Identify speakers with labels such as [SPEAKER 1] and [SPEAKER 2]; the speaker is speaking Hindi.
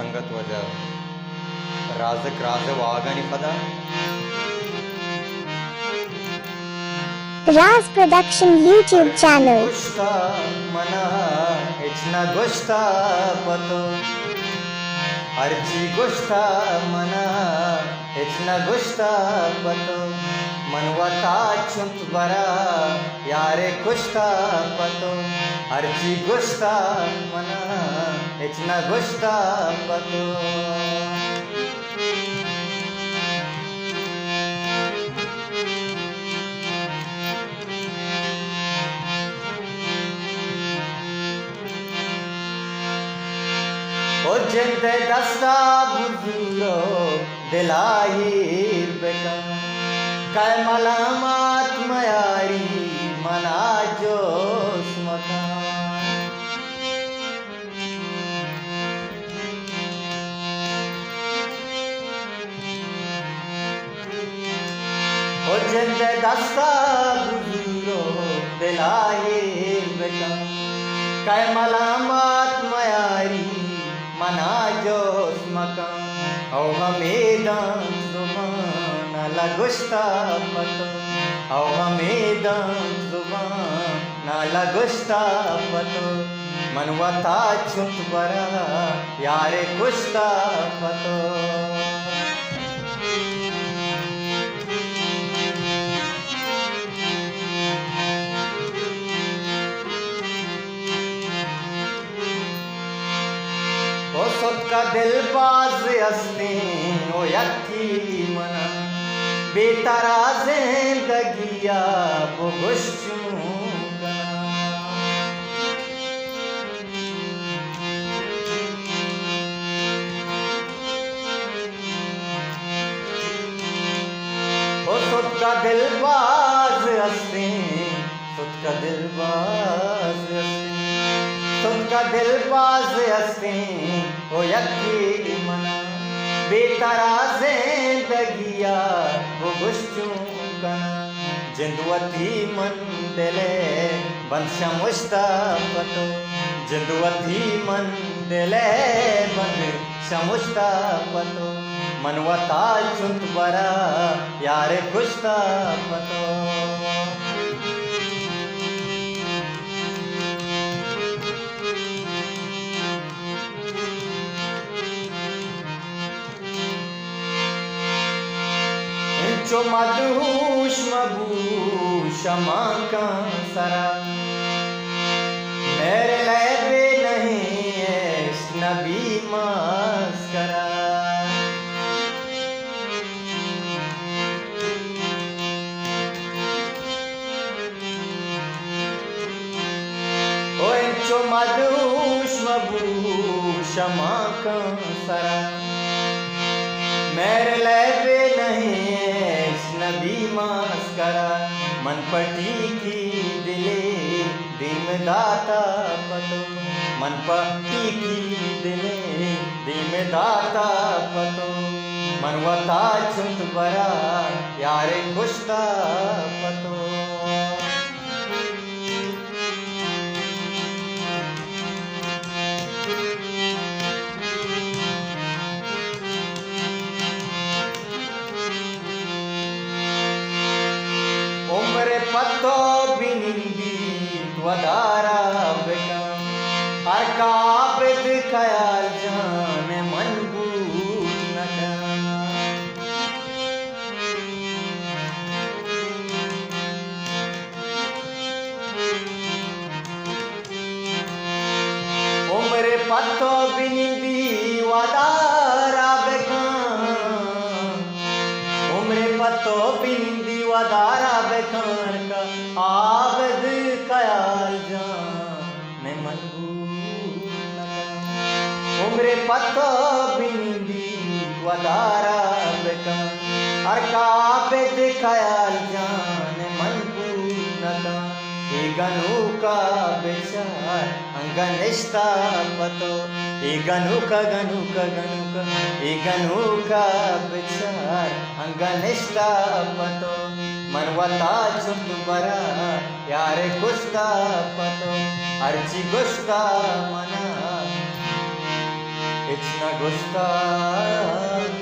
[SPEAKER 1] संगत वजह राजक राजवागनि पदा
[SPEAKER 2] Raz Production YouTube channel.
[SPEAKER 1] गुष्टा मना इचना गुष्टा पतो अर्ची गुष्टा मना इचना गुष्टा पतो मनवता चुंत बरा यारे गुष्टा पतो अर्ची गुष्टा मना इचना गुष्टा पतो ओ जिंदे दस्ता बुजुरो दिलाहिर बेटा काय मलामात मयारी मना जोश मकान ओ जिंदे दस्ता बुजुरो दिलाहिर बेटा काय मलामात मयारी मना जोश मकान औ हमेदान जुबान अला गुस्ता पतो औ हमेदान जुबान अला गुस्ता पतो मनवता छुट बरा यारे गुस्ता पतो ओ सबका दिल बाज हंसने ओ यकी मना बेतारा जिंदगिया वो गुश्चू ओ सबका दिल बाज हंसने सबका दिल बाज हंसने सबका दिल बाज हंसने ओ यकी मना बेतारा जिंदगिया वो गुश्चू कना जिंदुवती मन दिले बंद शमुश्ता पतो जिंदुवती मन दिले बंद शमुश्ता पतो मनवता चुंत बरा यारे गुश्ता पतो जो मदहूश मबूश का सरा मेरे लैबे नहीं है नबी मस्करा ओ जो मदहूश मबूश का सरा मेरे लैबे नहीं नबी मस्करा मन पटी की दिले दिम दाता पतो मन पटी की दिले दिम दाता पतो मनवता चुंत बरा यारे गुस्ता पतो पतो बिनिंदी वदारा बेटा अरकाबिद ख्याल जाने मनबूत नटा उम्र पतो बिनिंदी वदारा बेटा उम्र पतो बिनिंदी वदारा बेखान का आबद ख्याल जाने मनबूत नका उम्र पतो बिंदी वदारा बेखान हर का आबद ख्याल जाने मनबूत नका गनु का बेचार अंगनिष्ठा पतो गनु का बेचार अंगनिष्ठा पतो मनवता चुंत बरा यारे गुस्ता पतो अर्ची गुस्ता मना it's na gusta